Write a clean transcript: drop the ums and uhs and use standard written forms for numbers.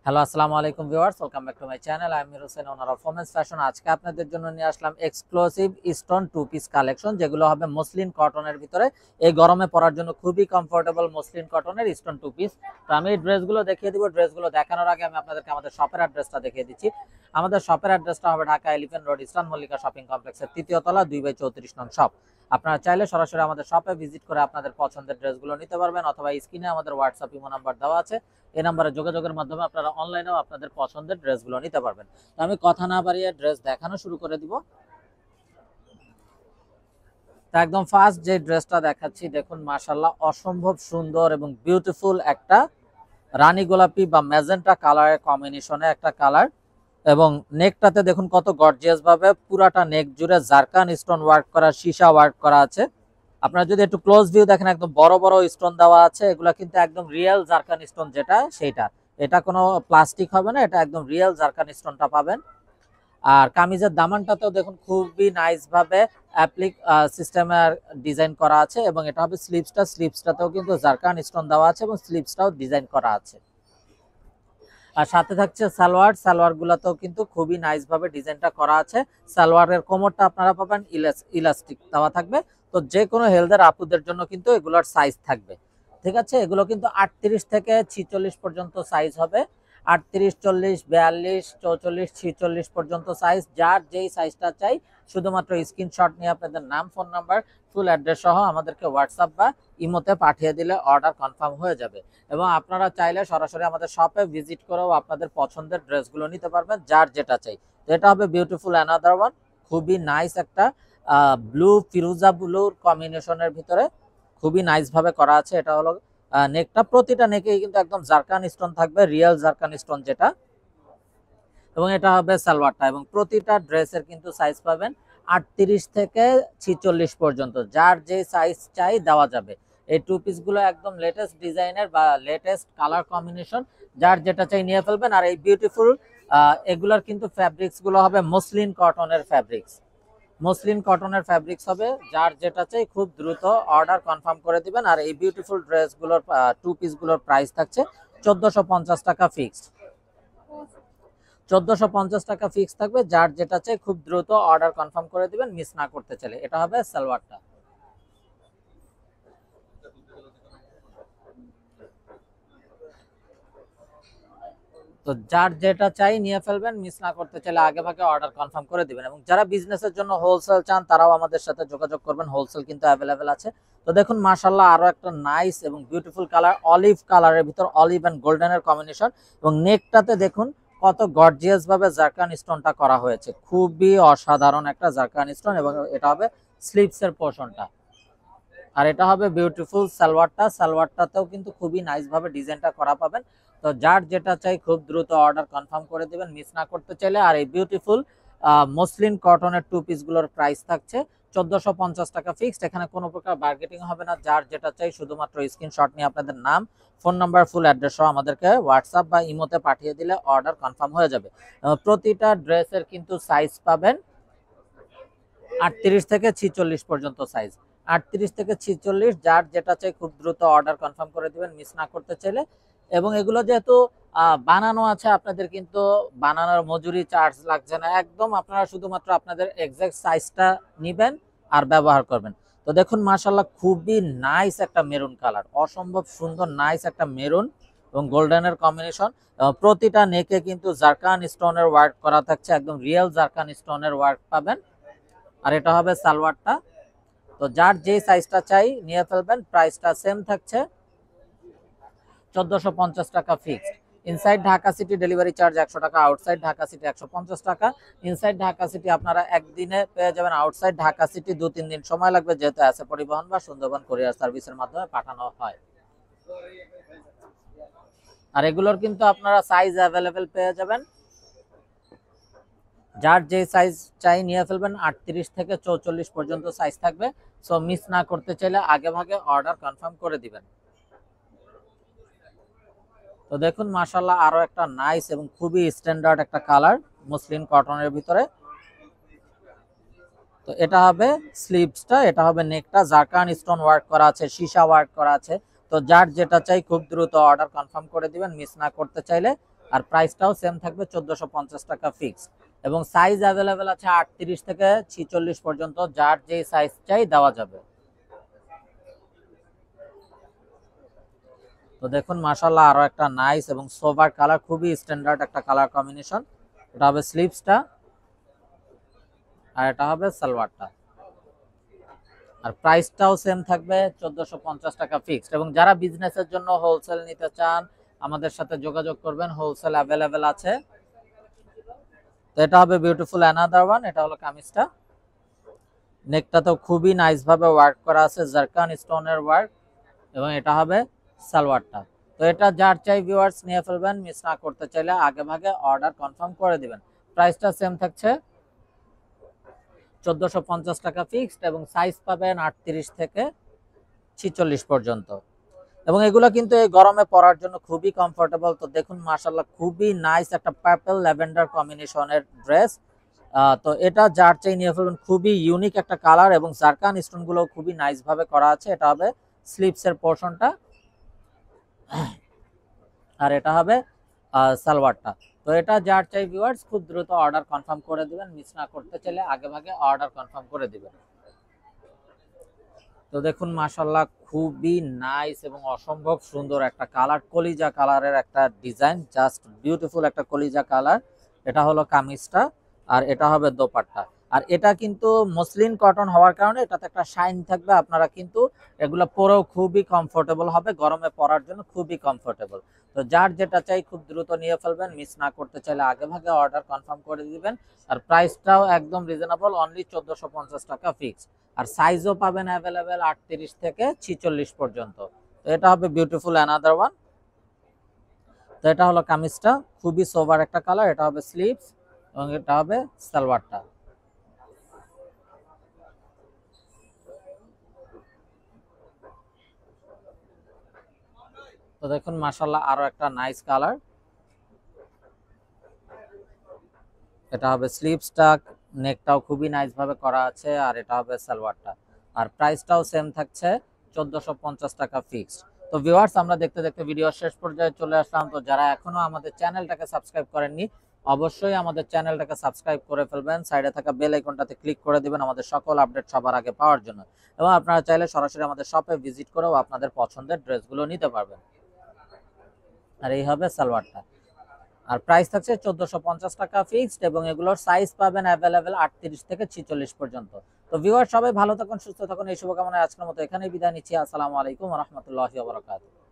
Hello, আসসালামু আলাইকুম viewers, welcome back to my channel. আমি Amir Hossain, owner of women's fashion. আজকে আপনাদের জন্য নিয়ে আসলাম exclusive stone two piece collection, যেগুলো হবে মসলিন কটনের ভিতরে। এই গরমে পরার জন্য খুবই কমফোর্টেবল মসলিন কটনের স্টোন টু পিস। তো আমি এই ড্রেসগুলো দেখিয়ে দিব। ড্রেসগুলো দেখানোর আগে আমি আপনাদেরকে আমাদের শপের অ্যাড্রেসটা দেখিয়ে দিচ্ছি। আমাদের শপের অ্যাড্রেসটা হবে Dhaka elephant road, eastern Mallika shopping কমপ্লেক্সের ৩য় তলা, 2/34 নং শপ। আপনারা চাইলে সরাসরি আমাদের শপে ভিজিট করে আপনাদের পছন্দের ড্রেসগুলো নিতে পারবেন, অথবা স্ক্রিনে আমাদের হোয়াটসঅ্যাপ ইমো নাম্বার দেওয়া আছে। এই নাম্বারে যোগাযোগের মাধ্যমে আপনারা অনলাইনেও আপনাদের পছন্দের ড্রেসগুলো নিতে পারবেন। তো আমি কথা না বাড়িয়ে ড্রেস দেখানো শুরু করে দিব। তো একদম ফার্স্ট যে ড্রেসটা দেখাচ্ছি, দেখুন মাশাআল্লাহ অসম্ভব সুন্দর এবং বিউটিফুল একটা রানী গোলাপি বা ম্যাজেন্টা কালারের কম্বিনেশনে একটা কালার। এবং নেকটাতে দেখুন কত গর্জিয়াস ভাবে পুরাটা নেক জুড়ে জারকান স্টোন ওয়ার্ক করা, সীসা ওয়ার্ক করা আছে। আপনারা যদি একটু ক্লোজ ভিউ দেখেন, একদম বড় বড় স্টোন দেওয়া আছে। এগুলো কিন্তু একদম রিয়েল জারকান স্টোন, যেটা সেইটা, এটা কোনো প্লাস্টিক হবে না, এটা একদম রিয়েল জারকান স্টোনটা পাবেন। আর কামিজের দামানটাতেও দেখুন খুবই নাইস ভাবে অ্যাপ্লিক সিস্টেমের ডিজাইন করা আছে। এবং এটা হবে স্লিভসটাতেও কিন্তু জারকান স্টোন দেওয়া আছে এবং স্লিভসটাও ডিজাইন করা আছে। আর সাথে থাকছে সালোয়ার গুলাতেও কিন্তু খুবই নাইস ভাবে ডিজাইনটা করা আছে। সালোয়ারের কোমরটা আপনারা পাবেন ইলাস্টিক দেওয়া থাকবে। তো যে কোনো হেলথের আপুদের জন্য কিন্তু এগুলোর সাইজ থাকবে, ঠিক আছে। এগুলো কিন্তু 38 থেকে 46 পর্যন্ত সাইজ হবে। 38, 40, 42, 44, 46 পর্যন্ত সাইজ। যার যেই সাইজটা চাই শুধুমাত্র স্ক্রিনশট নিয়ে আপনাদের নাম, ফোন নাম্বার, ফুল অ্যাড্রেস সহ আমাদেরকে হোয়াটসঅ্যাপ বা ইমোতে পাঠিয়ে দিলে অর্ডার কনফার্ম হয়ে যাবে। এবং আপনারা চাইলে সরাসরি আমাদের শপে ভিজিট করেও আপনাদের পছন্দের ড্রেসগুলো নিতে পারবেন, যার যেটা চাই। তো এটা হবে বিউটিফুল অ্যানাদার ওয়ান, খুবই নাইস একটা ব্লু ফিরোজা ব্লুর কম্বিনেশনের ভিতরে খুবই নাইস ভাবে করা আছে। এটা হলো নেকটা, প্রতিটা নেকেই কিন্তু একদম জারকান স্টোন থাকবে, রিয়েল জারকান স্টোন যেটা। এবং এটা হবে সালোয়ারটা। এবং প্রতিটা ড্রেসের কিন্তু সাইজ পাবেন 38 থেকে 46 পর্যন্ত, যার যে সাইজ চাই দেওয়া যাবে। এই টু পিস গুলো একদম লেটেস্ট ডিজাইনের বা লেটেস্ট কালার কম্বিনেশন, যার যেটা চাই নিয়ে ফেলবেন। আর এই বিউটিফুল এগুলার কিন্তু ফ্যাব্রিক্স গুলো হবে মসলিন কটনের ফ্যাব্রিক্স। মসলিন কটনের ফ্যাব্রিক্স হবে, যার যেটা চাই খুব দ্রুত অর্ডার কনফার্ম করে দিবেন। আর এই বিউটিফুল ড্রেসগুলোর টু পিস গুলোর প্রাইস থাকছে 1450 টাকা ফিক্সড। 1450 টাকা ফিক্স থাকবে, যার যেটা চাই খুব দ্রুত অর্ডার কনফার্ম করে দিবেন, মিস না করতে চাইলে। এটা হবে সালোয়ারটা। তো যার যেটা চাই নিয়ে ফেলবেন, মিস না করতে চাইলে আগে ভাগে অর্ডার কনফার্ম করে দিবেন। এবং যারা বিজনেসের জন্য হোলসেল চান তারাও আমাদের সাথে যোগাযোগ করবেন, হোলসেল কিন্তু অ্যাভেলেবেল আছে। তো দেখুন মাশাআল্লাহ আরো একটা নাইস এবং বিউটিফুল কালার, অলিভ কালারের ভিতর অলিভ এন্ড গোল্ডেনের কম্বিনেশন। এবং নেকটাতে দেখুন কত গর্জিয়াস ভাবে জারকান স্টোনটা করা হয়েছে, খুবই অসাধারণ একটা জারকান স্টোন। এবং এটা হবে স্লিভসের পোর্শনটা। আর এটা হবে বিউটিফুল সালোয়ারটাতেও কিন্তু খুবই নাইস ভাবে ডিজাইনটা করা পাবেন। তো যার যেটা চাই খুব দ্রুত অর্ডার কনফার্ম করে দিবেন, মিস না করতে চাইলে। আর এই বিউটিফুল মসলিন কটনের টু পিস গুলোর প্রাইস থাকছে 1450 টাকা ফিক্সড। এখানে কোনো প্রকার বার্গেটিং হবে না, যার যেটা চাই শুধুমাত্র স্ক্রিনশট নিয়ে আপনাদের নাম, ফোন নাম্বার, ফুল অ্যাড্রেস সহ আমাদেরকে হোয়াটসঅ্যাপ বা ইমোতে পাঠিয়ে দিলে অর্ডার কনফার্ম হয়ে যাবে। প্রতিটা ড্রেসের কিন্তু সাইজ পাবেন 38 থেকে 46 পর্যন্ত সাইজ। 38 থেকে 46, যার যেটা চাই খুব দ্রুত অর্ডার কনফার্ম করে দিবেন, মিস না করতে চাইলে। এবং এগুলো যেহেতু বানানো আছে, আপনাদের কিন্তু বানানোর মজুরি চার্জ লাগছে না, একদম আপনারা শুধুমাত্র আপনাদের এক্সাক্ট সাইজটা নিবেন আর ব্যবহার করবেন। তো দেখুন মাশাআল্লাহ খুবই নাইস একটা মেরুন কালার, অসম্ভব সুন্দর নাইস একটা মেরুন এবং গোল্ডেনের কম্বিনেশন। প্রতিটা নেকে কিন্তু জারকান স্টোনের ওয়ার্ক করা থাকছে, একদম রিয়েল জারকান স্টোনের ওয়ার্ক পাবেন। আর এটা হবে সালোয়ারটা। তো যার যে সাইজটা চাই নিয়ে ফেলবেন, প্রাইসটা সেম থাকছে 1450 টাকা fixed. Inside Dhaka city delivery charge 100 টাকা, আউটসাইড ঢাকা সিটি 150 টাকা। ইনসাইড ঢাকা সিটি আপনারা একদিনে পেয়ে যাবেন, আউটসাইড ঢাকা সিটি 2-3 দিন সময় লাগবে, যেহেতু আছে পরিবহন বা সুন্দরবন কুরিয়ার সার্ভিসের মাধ্যমে পাঠানো হয়। আর এগুলোর কিন্তু আপনারা সাইজ অ্যাভেলেবেল পেয়ে যাবেন, যার যে সাইজ চাই নিয়ে ফেলবেন। 38 থেকে 44 পর্যন্ত সাইজ থাকবে। সো মিস না করতে চাইলে আগে ভাগে অর্ডার কনফার্ম করে দিবেন। তো দেখুন মাশাআল্লাহ আরো একটা নাইস এবং খুবই স্ট্যান্ডার্ড একটা কালার মসলিন কটনের ভিতরে। তো এটা হবে স্লিভসটা, এটা হবে নেকটা, জারকান স্টোন ওয়ার্ক করা আছে, সীসা ওয়ার্ক করা আছে। তো যার যেটা চাই খুব দ্রুত অর্ডার কনফার্ম করে দিবেন, মিস না করতে চাইলে আর প্রাইসটাও সেম থাকবে 1450 টাকা ফিক্সড। এবং সাইজ অ্যাভেলেবেল আছে 38 থেকে 46 পর্যন্ত, যার যে সাইজ চাই দেওয়া যাবে। তো দেখুন মাশাআল্লাহ আরো একটা নাইস এবং সোবার কালার, খুবই স্ট্যান্ডার্ড একটা কালার কম্বিনেশন। এটা হবে স্লিভসটা আর এটা হবে সালোয়ারটা। আর প্রাইসটাও সেম থাকবে 1450 টাকা ফিক্সড। এবং যারা বিজনেসের জন্য হোলসেল নিতে চান আমাদের সাথে যোগাযোগ করবেন, হোলসেল অ্যাভেলেবেল আছে। তো এটা হবে বিউটিফুল অ্যানাদার ওয়ান। এটা হলো কামিজটা, নেকটা তো খুবই নাইস ভাবে ওয়ার্ক করা আছে, জারকান স্টোনের ওয়ার্ক। এবং এটা হবে সালোয়ারটা। তো এটা যার চাই ভিউয়ার্স নিয়ে ফেলবেন, মিস না করতে চাইলে আগে ভাগে অর্ডার কনফার্ম করে দিবেন। প্রাইসটা সেম থাকছে 1450 টাকা ফিক্সড এবং সাইজ পাবেন 38 থেকে 46 পর্যন্ত। এবং এগুলো কিন্তু এই গরমে পরার জন্য খুবই কমফোর্টেবল। তো দেখুন মাশাআল্লাহ খুবই নাইস একটা পার্পল ল্যাভেন্ডার কম্বিনেশনের ড্রেস। তো এটা যার চাই নিয়ে ফেলবেন, খুবই ইউনিক একটা কালার এবং জারকান স্টোন গুলো খুবই নাইস ভাবে করা আছে। এটা হবে স্লিভস এর পোর্শনটা আর এটা হবে সালোয়ারটা। তো এটা যার চাই ভিউয়ার্স খুব দ্রুত অর্ডার কনফার্ম করে দিবেন, মিস না করতে চাইলে আগে ভাগে অর্ডার কনফার্ম করে দিবেন। তো দেখুন মাশাআল্লাহ খুবই নাইস এবং অসম্ভব সুন্দর একটা কালার, কলিজা কালারের একটা ডিজাইন, জাস্ট বিউটিফুল একটা কলিজা কালার। এটা হলো কামিজটা আর এটা হবে দোপাট্টা। আর এটা কিন্তু মসলিন কটন হওয়ার কারণে এটাতে একটা শাইন থাকবে, আপনারা কিন্তু এগুলো পরেও খুবই কমফোর্টেবল হবে, গরমে পরার জন্য খুবই কমফোর্টেবল। তো যার যেটা চাই খুব দ্রুত নিয়ে ফেলবেন, মিস না করতে চাইলে আগে ভাগে অর্ডার কনফার্ম করে দিবেন। আর প্রাইসটাও একদম রিজনেবল, অনলি 1450 টাকা ফিক্সড। আর সাইজও পাবেন অ্যাভেলেবেল 38 থেকে 46 পর্যন্ত। তো এটা হবে বিউটিফুল অ্যানাদার ওয়ান। তো এটা হলো কামিজটা, খুবই সোবার একটা কালার। এটা হবে স্লিভস এবং এটা হবে সালোয়ারটা। তো দেখুন মাশাআল্লাহ আরো একটা নাইস কালার। এটা হবে স্লিভসটা, নেকটাও খুবই নাইস ভাবে করা আছে আর এটা হবে সালোয়ারটা। আর প্রাইসটাও সেম থাকছে 1450 টাকা ফিক্সড। তো ভিউয়ার্স আমরা দেখতে দেখতে ভিডিও শেষ পর্যায়ে চলে আসলাম। তো যারা এখনো আমাদের চ্যানেলটাকে সাবস্ক্রাইব করেননি অবশ্যই আমাদের চ্যানেলটাকে সাবস্ক্রাইব করে ফেলবেন, সাইডে থাকা বেল আইকনটাতে ক্লিক করে দিবেন আমাদের সকল আপডেট সবার আগে পাওয়ার জন্য। এবং আপনারা চাইলে সরাসরি আমাদের শপে ভিজিট করেও আপনাদের পছন্দের ড্রেসগুলো নিতে পারবেন। আর এই হবে সালোয়ারটা। আর প্রাইস থাকছে 1450 টাকা ফিক্সড এবং এগুলোর সাইজ পাবেন অ্যাভেলেবেল 38 থেকে 46 পর্যন্ত। তো ভিউয়ার সবাই ভালো থাকুন, সুস্থ থাকুন, এই শুভকামনায় আজকের মতো এখানেই বিদায় নিচ্ছি। আসসালামু আলাইকুম ওয়া রাহমাতুল্লাহি ওয়া বারাকাতুহু।